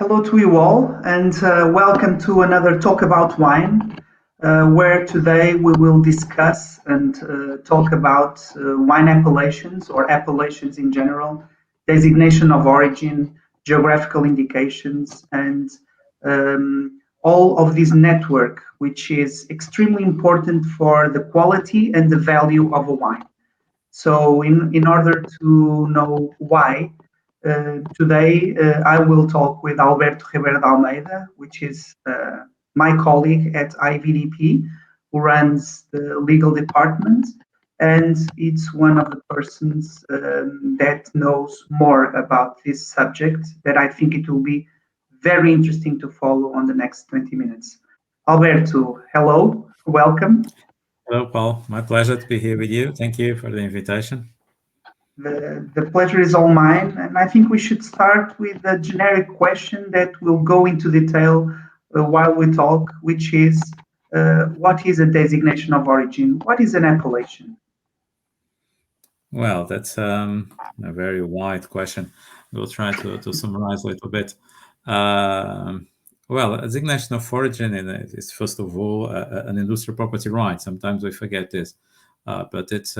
Hello to you all, and welcome to another Talk About Wine, where today we will discuss and talk about wine appellations or appellations in general, designation of origin, geographical indications, and all of this network, which is extremely important for the quality and the value of a wine. So, in order to know why, today, I will talk with Alberto Ribeiro de Almeida, which is my colleague at IVDP, who runs the legal department, and it's one of the persons that knows more about this subject that I think it will be very interesting to follow on the next 20 minutes. Alberto, hello, welcome. Hello, Paul. My pleasure to be here with you. Thank you for the invitation. The pleasure is all mine, and I think we should start with a generic question that will go into detail while we talk, which is what is a designation of origin? What is an appellation? Well, that's a very wide question. We'll try to summarize a little bit. Well, a designation of origin is first of all an industrial property right. Sometimes we forget this. But it's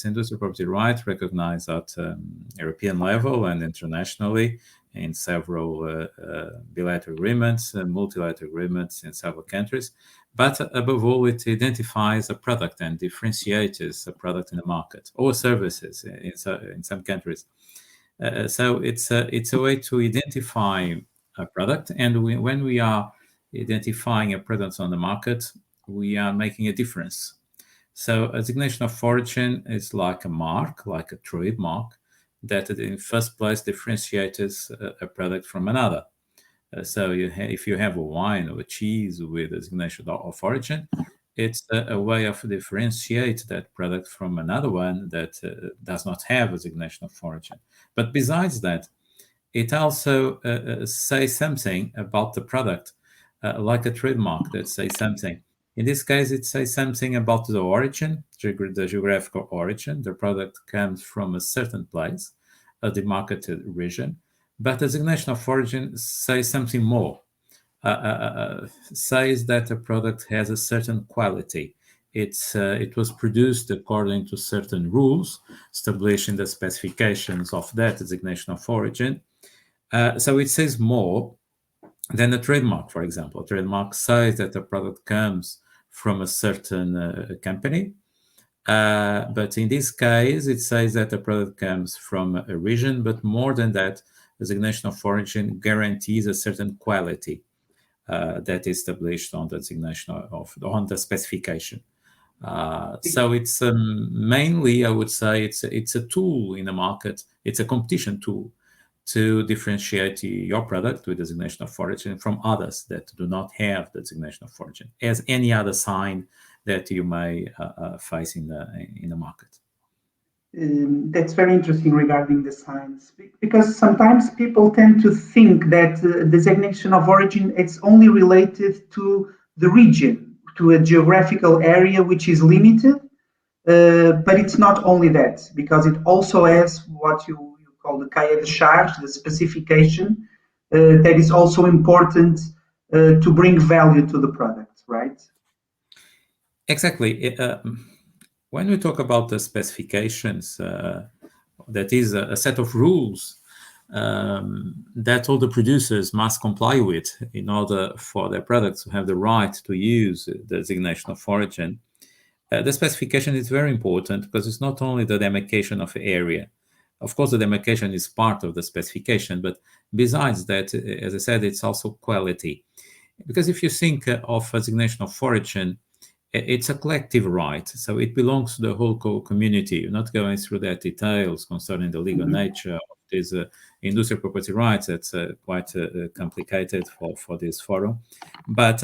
industrial property right recognized at European level and internationally in several bilateral agreements, multilateral agreements in several countries. But above all, it identifies a product and differentiates a product in the market or services in some countries. So it's a way to identify a product, and when we are identifying a product on the market, we are making a difference. So a designation of origin is like a mark, like a trademark, that in first place differentiates a product from another. So if you have a wine or a cheese with a designation of origin, it's a way of differentiate that product from another one that does not have a designation of origin. But besides that, it also says something about the product, like a trademark that says something. In this case, it says something about the origin, the geographical origin. The product comes from a certain place, a demarcated region. But the designation of origin says something more. Says that the product has a certain quality. It was produced according to certain rules, establishing the specifications of that designation of origin. So it says more than a trademark, for example. A trademark says that the product comes from a certain company. But in this case, it says that the product comes from a region, but more than that, designation of origin guarantees a certain quality that is established on the designation on the specification. So it's mainly, I would say, it's a tool in the market. It's a competition tool to differentiate your product with designation of origin from others that do not have the designation of origin, as any other sign that you may face in the market. That's very interesting regarding the signs, because sometimes people tend to think that designation of origin is only related to the region, to a geographical area which is limited, but it's not only that, because it also has what you call the cahier de charge, the specification, that is also important to bring value to the product, right? Exactly. When we talk about the specifications, that is a set of rules that all the producers must comply with in order for their products to have the right to use the designation of origin. The specification is very important because it's not only the demarcation of area. Of course, the demarcation is part of the specification, but besides that, as I said, it's also quality. Because if you think of designation of origin, it's a collective right, so it belongs to the whole community. You're not going through the details concerning the legal nature of these industrial property rights. That's quite complicated for this forum. But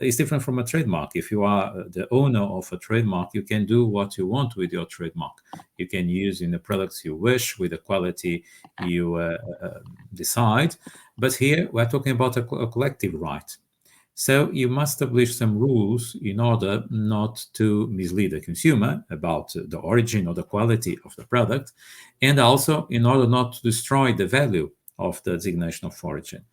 it's different from a trademark. If you are the owner of a trademark, you can do what you want with your trademark. You can use in the products you wish with the quality you decide. But here we're talking about a collective right. So you must establish some rules in order not to mislead the consumer about the origin or the quality of the product, and also in order not to destroy the value of the designation of origin.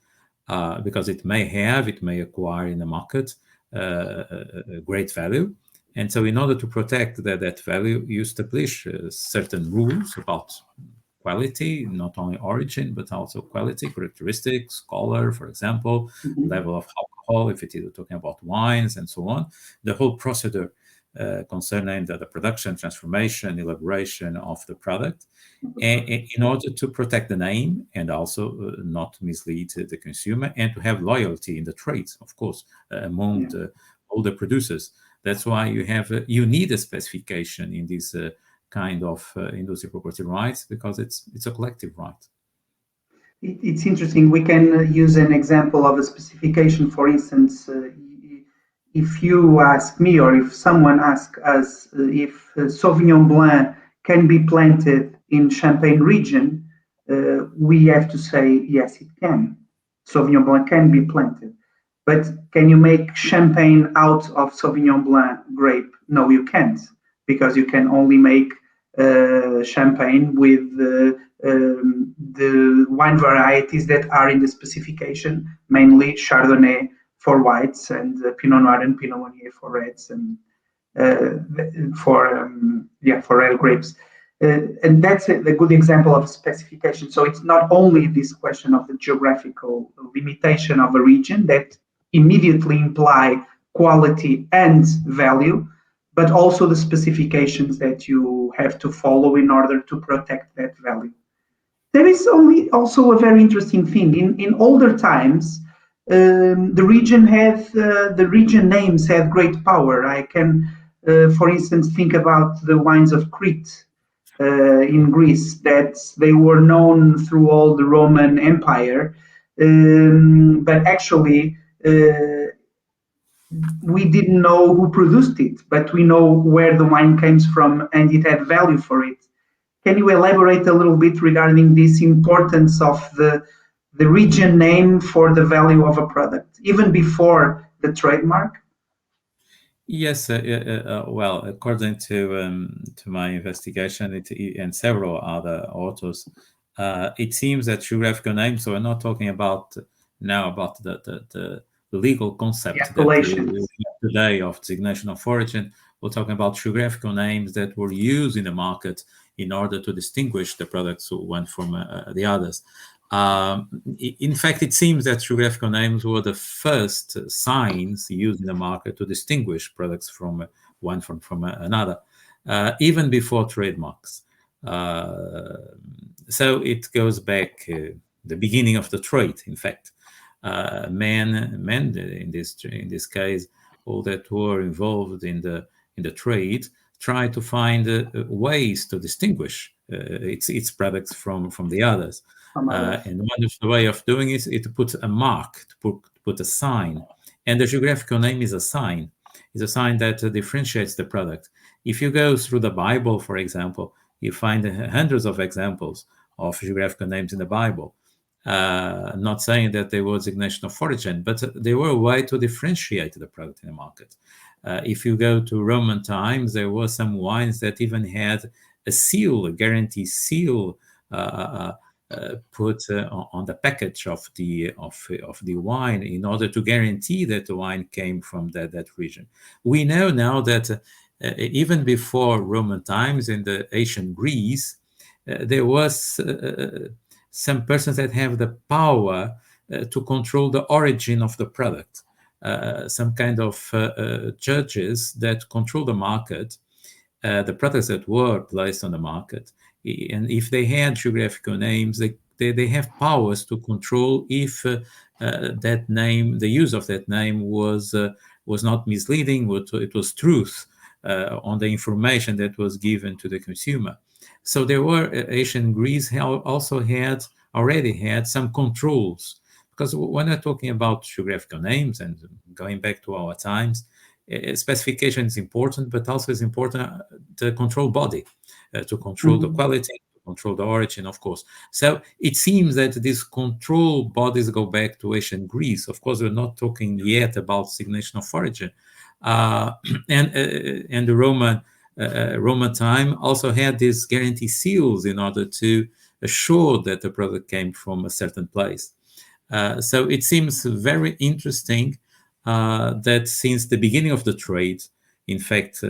because it may acquire in the market a great value. And so in order to protect that value, you establish certain rules about quality, not only origin, but also quality, characteristics, color, for example, level of alcohol, if it is talking about wines and so on, the whole procedure concerning the production, transformation, elaboration of the product, and in order to protect the name and also not mislead the consumer and to have loyalty in the trade, of course, among all the producers. That's why you need a specification in this kind of industrial property rights, because it's a collective right. It's interesting. We can use an example of a specification. For instance, if you ask me, or if someone asks us if Sauvignon Blanc can be planted in Champagne region, we have to say yes, it can. Sauvignon Blanc can be planted. But can you make champagne out of Sauvignon Blanc grape? No, you can't, because you can only make champagne with the wine varieties that are in the specification, mainly Chardonnay for whites and Pinot Noir and Pinot Meunier for reds, and for red grapes. And that's a good example of specification. So it's not only this question of the geographical limitation of a region that immediately imply quality and value, but also the specifications that you have to follow in order to protect that value. There is also a very interesting thing. In older times, the region names had great power. I can, for instance, think about the wines of Crete in Greece, that they were known through all the Roman Empire, but actually we didn't know who produced it, but we know where the wine comes from, and it had value for it. Can you elaborate a little bit regarding this importance of the region name for the value of a product, even before the trademark? Yes, well, according to my investigation and several other authors, it seems that geographical names. So we're not talking about the legal concept that we have today of designation of origin. We're talking about geographical names that were used in the market in order to distinguish the products one from the others. In fact, it seems that geographical names were the first signs used in the market to distinguish products from one from another, even before trademarks. So it goes back the beginning of the trade. In fact, men in this case, all that were involved in the trade, try to find ways to distinguish its products from the others. And one of the way of doing it is to put a mark, to put a sign. And the geographical name is a sign. It's a sign that differentiates the product. If you go through the Bible, for example, you find hundreds of examples of geographical names in the Bible. Not saying that they were designation of origin, but they were a way to differentiate the product in the market. If you go to Roman times, there were some wines that even had a seal, a guarantee seal, put on the package of the wine in order to guarantee that the wine came from that region. We know now that even before Roman times, in the ancient Greece, there was some persons that have the power to control the origin of the product. Some kind of judges that control the market, the products that were placed on the market. And if they had geographical names, they have powers to control if that name, the use of that name was not misleading, it was truth on the information that was given to the consumer. So there were ancient Greece already had some controls, because when we're talking about geographical names and going back to our times, specification is important, but also it's important the control body to control the quality, to control the origin, of course. So it seems that these control bodies go back to ancient Greece. Of course, we're not talking yet about designation of origin, and the Roman time also had these guarantee seals in order to assure that the product came from a certain place. So it seems very interesting that since the beginning of the trade, in fact,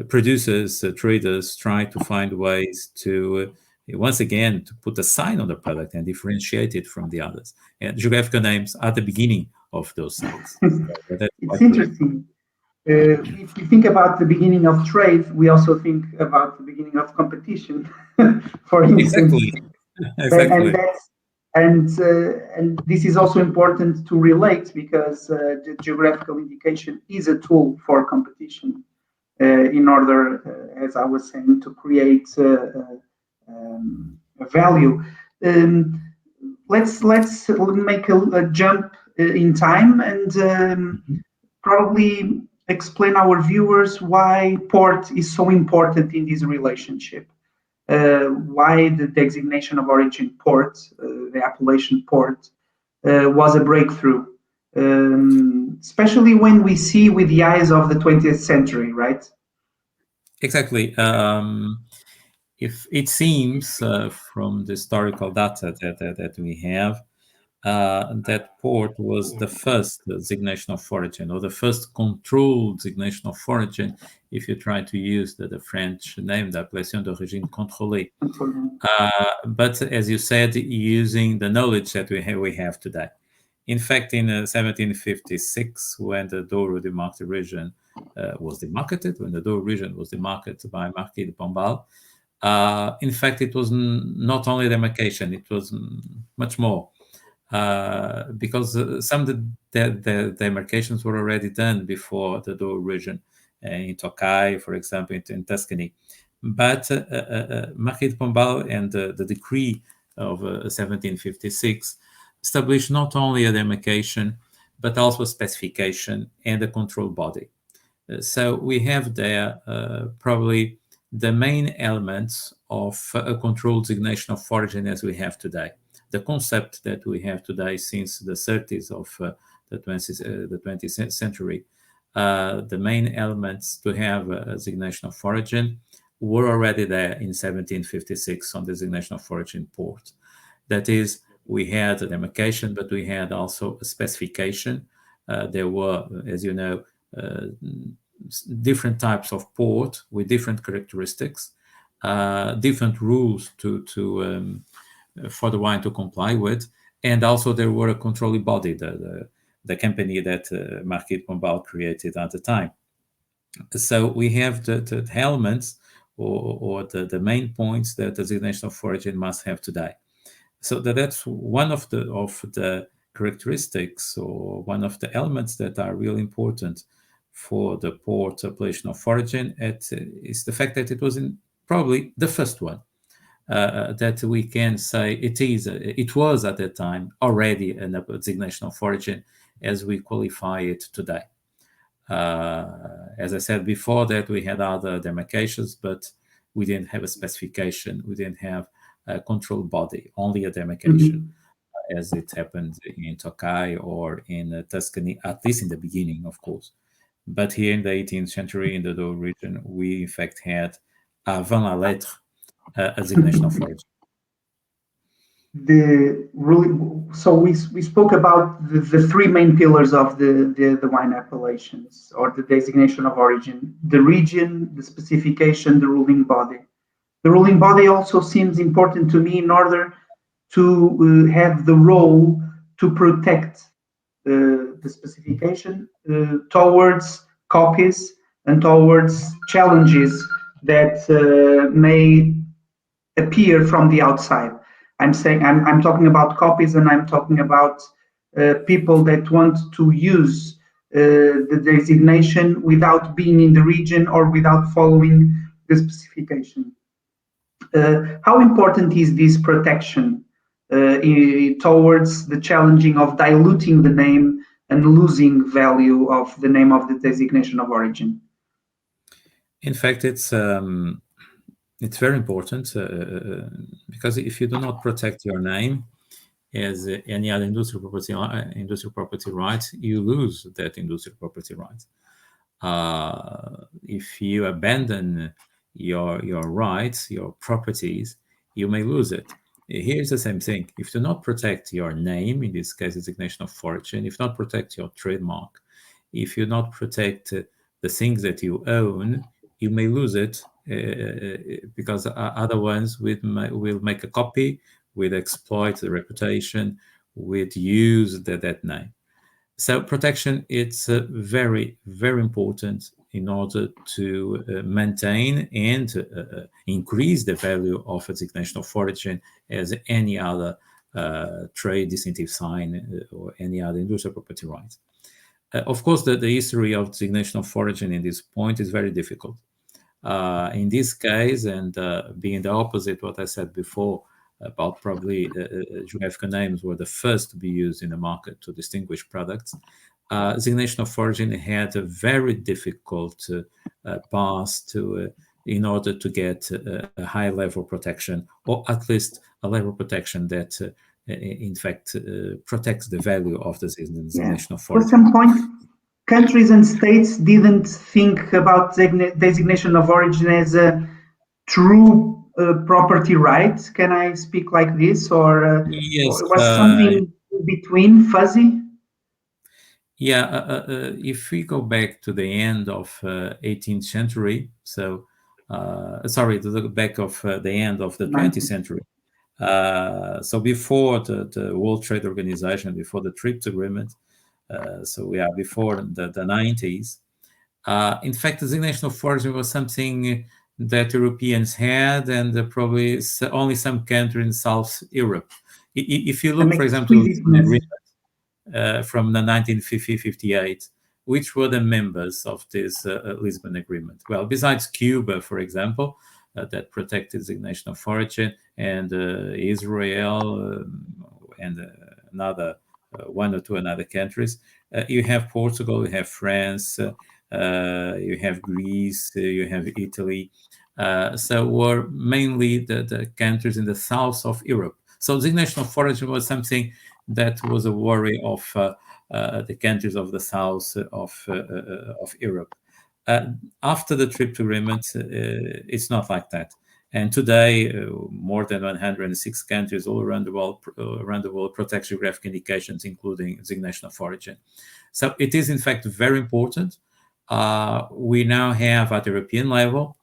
producers, traders try to find ways to, once again, to put a sign on the product and differentiate it from the others. And geographical names are the beginning of those signs. So that's It's quite brilliant. interesting. If we think about the beginning of trade, we also think about the beginning of competition, for instance. Exactly. And Exactly. that's and this is also important to relate because the geographical indication is a tool for competition in order, as I was saying, to create a value. Um, let's make a jump in time and probably explain our viewers why port is so important in this relationship. Why the designation of origin port, the appellation port, was a breakthrough, especially when we see with the eyes of the 20th century, right? Exactly. If it seems from the historical data that we have, that port was the first designation of origin or the first controlled designation of origin, if you try to use the French name, the Appellation d'origine contrôlée. But as you said, using the knowledge that we have today. In fact, in 1756, when the Douro demarcated region was demarcated, when the Douro region was demarcated by Marquis de Pombal, in fact, it was not only demarcation, it was much more. Because some of the demarcations were already done before the Douro region, in Tokai, for example, in Tuscany. But Marquis de Pombal and the decree of 1756 established not only a demarcation, but also a specification and a control body. So we have there probably the main elements of a controlled designation of origin as we have today. The concept that we have today since the 30s of the 20th century, the main elements to have a designation of origin were already there in 1756 on designation of origin port. That is, we had a demarcation, but we had also a specification. There were, as you know, different types of port with different characteristics, different rules for the wine to comply with, and also there were a controlling body, the company that Marquis de Pombal created at the time. So we have the elements or the main points that the designation of origin must have today. So that's one of the characteristics or one of the elements that are really important for the port appellation of origin. Is the fact that it was probably the first one that we can say it was at that time already a designation of origin as we qualify it today. As I said before, that we had other demarcations, but we didn't have a specification. We didn't have a control body, only a demarcation, as it happened in Tokai or in Tuscany, at least in the beginning, of course. But here in the 18th century, in the Douro region, we in fact had avant la lettre a designation of origin. So we spoke about the three main pillars of the wine appellations or the designation of origin: the region, the specification, the ruling body. The ruling body also seems important to me in order to have the role to protect the specification towards copies and towards challenges that may appear from the outside. I'm talking about copies, and I'm talking about people that want to use the designation without being in the region or without following the specification. How important is this protection towards the challenging of diluting the name and losing value of the name of the designation of origin? In fact, it's very important because if you do not protect your name as any other industrial property right, you lose that industrial property right. If you abandon your rights, your properties, you may lose it. Here's the same thing. If you do not protect your name, in this case, designation of origin, if you not protect your trademark, if you not protect the things that you own, you may lose it because other ones will make a copy, will exploit the reputation, will use that name. So protection, it's very, very important in order to maintain and increase the value of a designation of origin as any other trade distinctive sign or any other industrial property right. Of course, the history of designation of origin in this point is very difficult. In this case, and being the opposite what I said before, about probably geographical names were the first to be used in the market to distinguish products. Designation of origin had a very difficult path to in order to get a high level protection, or at least a level of protection that in fact protects the value of the designation of origin. At some point, countries and states didn't think about designation of origin as a true property right. Can I speak like this, or Yes, was something between fuzzy? Yeah, if we go back to the end of 18th century, so sorry, to the back of the end of the 20th century, so before the World Trade Organization, before the TRIPS agreement, so we are before the 90s. In fact, the designation of origin was something that Europeans had, and probably only some countries in South Europe. If you look, for example, from the 1958, which were the members of this Lisbon Agreement? Well, besides Cuba, for example, that protected designation of origin, and Israel, and another one or two other countries, you have Portugal, you have France, you have Greece, you have Italy. So were mainly the countries in the south of Europe. So designation of origin was something that was a worry of the countries of the south of Europe. After the TRIPS agreement, it's not like that. And today, more than 106 countries all around the world protect geographic indications, including designation of origin. So it is, in fact, very important. We now have at the European level,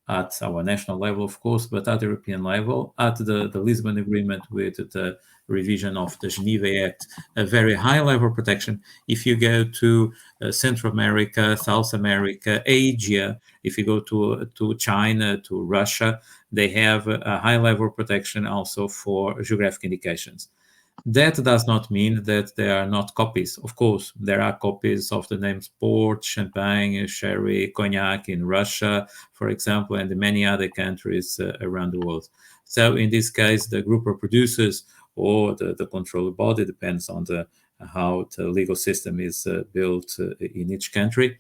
at our national level, of course, but at the European level, at the Lisbon Agreement with the revision of the Geneva Act, a very high level of protection. If you go to Central America, South America, Asia, if you go to China, to Russia, they have a high level of protection also for geographic indications. That does not mean that there are not copies. Of course, there are copies of the names port, champagne, sherry, cognac in Russia, for example, and in many other countries around the world. So in this case, the group of producers or the control body, depends on how the legal system is built in each country,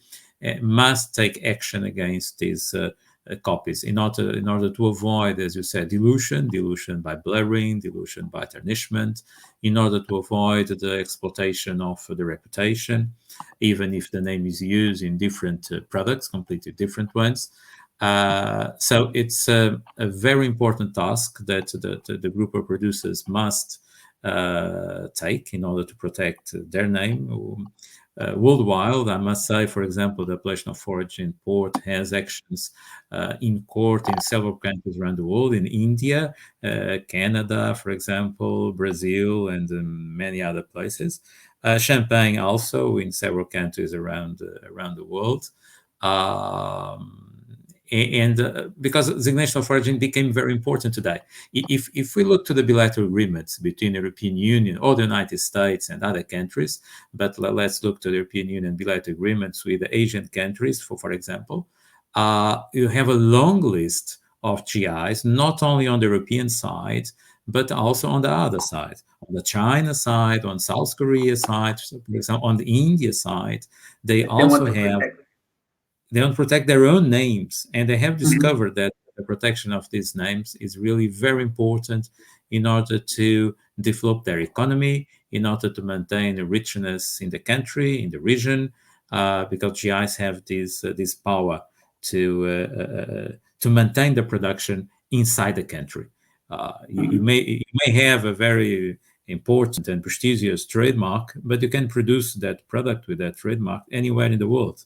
must take action against these copies in order to avoid, as you said, dilution by blurring, dilution by tarnishment, in order to avoid the exploitation of the reputation, even if the name is used in different products, completely different ones. So it's a very important task that the group of producers must take in order to protect their name. Worldwide, I must say, for example, the Appellation of Origin Port has actions in court in several countries around the world, in India, Canada, for example, Brazil, and many other places. Champagne also in several countries around the world. Because designation of origin became very important today. If we look to the bilateral agreements between the European Union or the United States and other countries, but let's look to the European Union bilateral agreements with the Asian countries, for example, you have a long list of GIs, not only on the European side, but also on the other side, on the China side, on South Korea side, for example, on the India side, they also have. They don't protect their own names, and they have discovered that the protection of these names is really very important in order to develop their economy, in order to maintain the richness in the country, in the region, because GIs have this power to maintain the production inside the country. You may have a very important and prestigious trademark, but you can produce that product with that trademark anywhere in the world.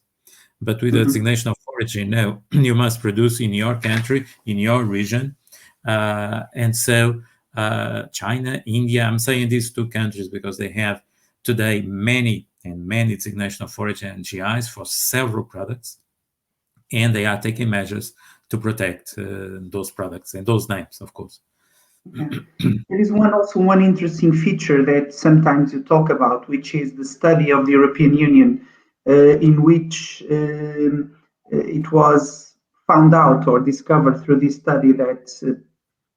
But with the designation of origin, no, you must produce in your country, in your region. And so China, India, I'm saying these two countries because they have today many designation of origin and GIs for several products, and they are taking measures to protect those products and those names, of course. Yeah. There is one interesting feature that sometimes you talk about, which is the study of the European Union, in which it was found out or discovered through this study that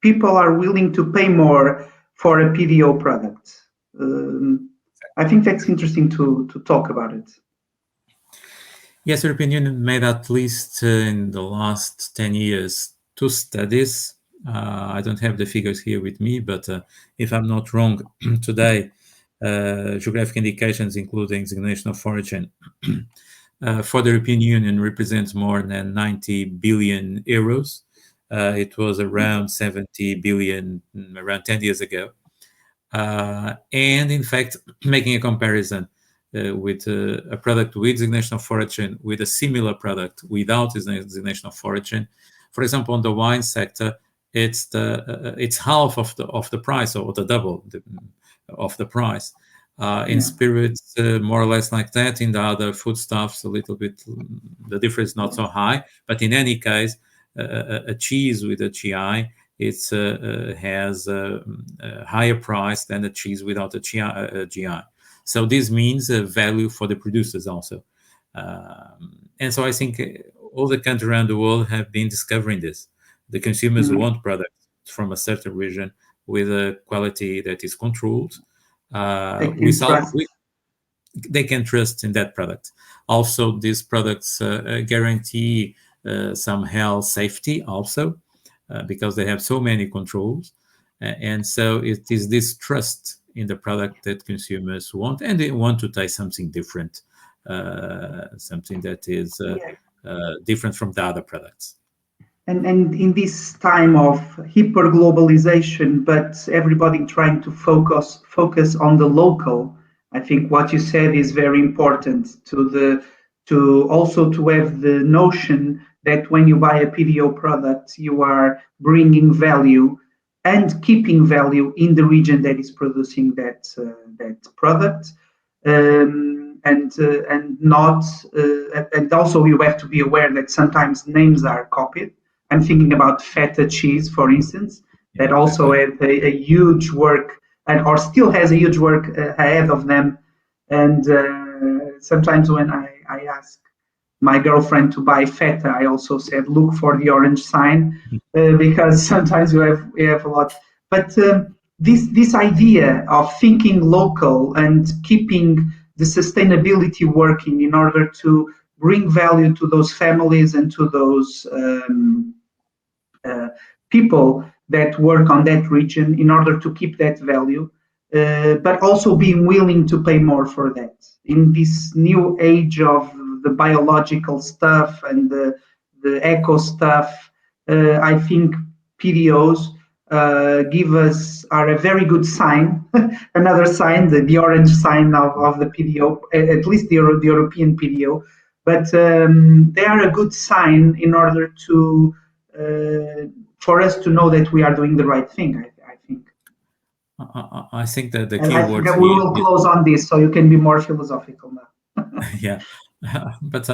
people are willing to pay more for a PDO product. I think that's interesting to talk about it. Yes, the European Union made at least in the last 10 years 2 studies. I don't have the figures here with me, but if I'm not wrong, today geographic indications, including designation of origin, for the European Union represents more than 90 billion euros. It was around 70 billion around 10 years ago. And in fact, making a comparison with a product with designation of origin with a similar product without designation of origin, for example, on the wine sector, it's half of the price, or the double of the price. In spirits, more or less like that. In the other foodstuffs, a little bit, the difference not so high. But in any case, a cheese with a GI, it has a higher price than a cheese without a GI. So this means a value for the producers also. And so I think all the countries around the world have been discovering this. The consumers want products from a certain region with a quality that is controlled. They can trust in that product. Also, these products guarantee some health safety also, because they have so many controls. And so it is this trust in the product that consumers want, and they want to taste something different, something that is different from the other products. And in this time of hyper globalization, but everybody trying to focus on the local, I think what you said is very important to also to have the notion that when you buy a PDO product, you are bringing value and keeping value in the region that is producing that product. And not and also you have to be aware that sometimes names are copied. I'm thinking about feta cheese, for instance, that also had a huge work or still has a huge work ahead of them. And sometimes when I ask my girlfriend to buy feta, I also said, look for the orange sign, because sometimes we have a lot. But this idea of thinking local and keeping the sustainability working in order to bring value to those families and to those people that work on that region in order to keep that value, but also being willing to pay more for that. In this new age of the biological stuff and the eco stuff, I think PDOs are a very good sign, another sign, the orange sign of the PDO, at least the European PDO, but they are a good sign in order to for us to know that we are doing the right thing, I think. I think that the key word we will close on this, so you can be more philosophical now. Yeah, but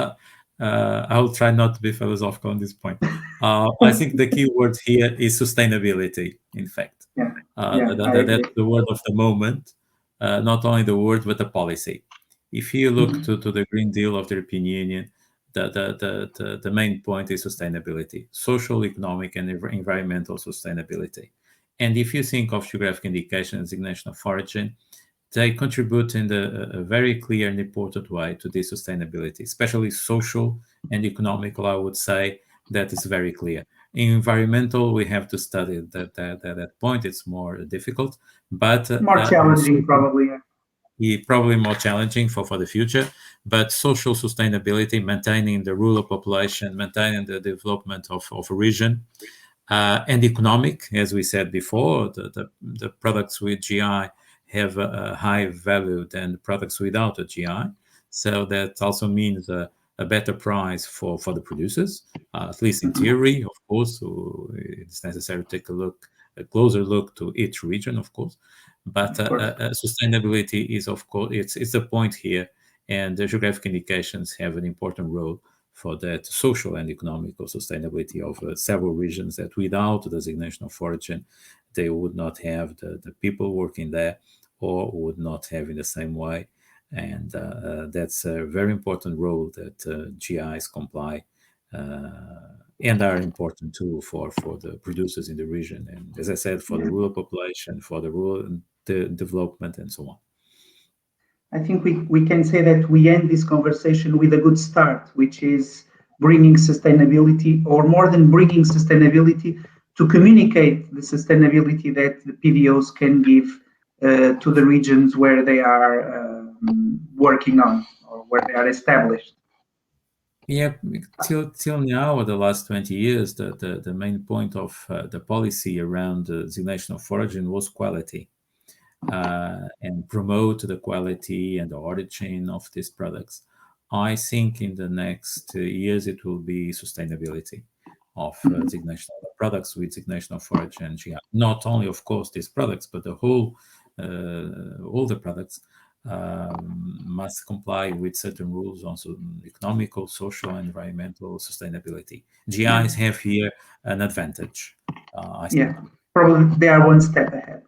I will try not to be philosophical on this point. I think the key word here is sustainability, in fact. That's the word of the moment, not only the word, but the policy. If you look to the Green Deal of the European Union, the main point is sustainability, social, economic, and environmental sustainability. And if you think of geographic indication and designation of origin, they contribute in a very clear and important way to this sustainability, especially social and economical. I would say that is very clear. In environmental, we have to study that point. It's more difficult, but more challenging, probably. Probably more challenging for the future. But social sustainability, maintaining the rural population, maintaining the development of a region, and economic, as we said before. The products with GI have a higher value than products without a GI. So that also means a better price for the producers, at least in theory, of course. So it's necessary to take a closer look to each region, of course. But sustainability is, of course, it's a point here, and the geographic indications have an important role for that social and economical sustainability of several regions that without the designation of origin, they would not have the people working there, or would not have in the same way. And that's a very important role that GIs comply and are important too for the producers in the region. And as I said, for the rural population, for the rural development, and so on. I think we can say that we end this conversation with a good start, which is bringing sustainability, or more than bringing sustainability, to communicate the sustainability that the PDOs can give to the regions where they are working on, or where they are established. Yeah, till now, the last 20 years, the main point of the policy around the designation of origin was quality, and promote the quality and the origin of these products. I think in the next years it will be sustainability of designation of products with designation of origin GI. Not only, of course, these products, but the whole all the products must comply with certain rules on economical, social, environmental sustainability. GIs have here an advantage. Probably they are one step ahead.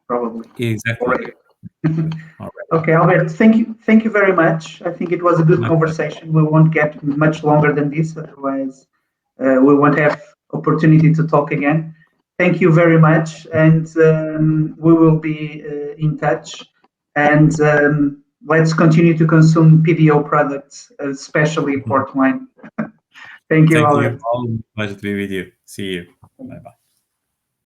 Probably. Exactly. Okay, Alberto, thank you very much. I think it was a good conversation. We won't get much longer than this, otherwise we won't have opportunity to talk again. Thank you very much, and we will be in touch. And let's continue to consume PDO products, especially port wine. Thank you, Alberto. Thank you. Pleasure to be with you. See you. Bye-bye.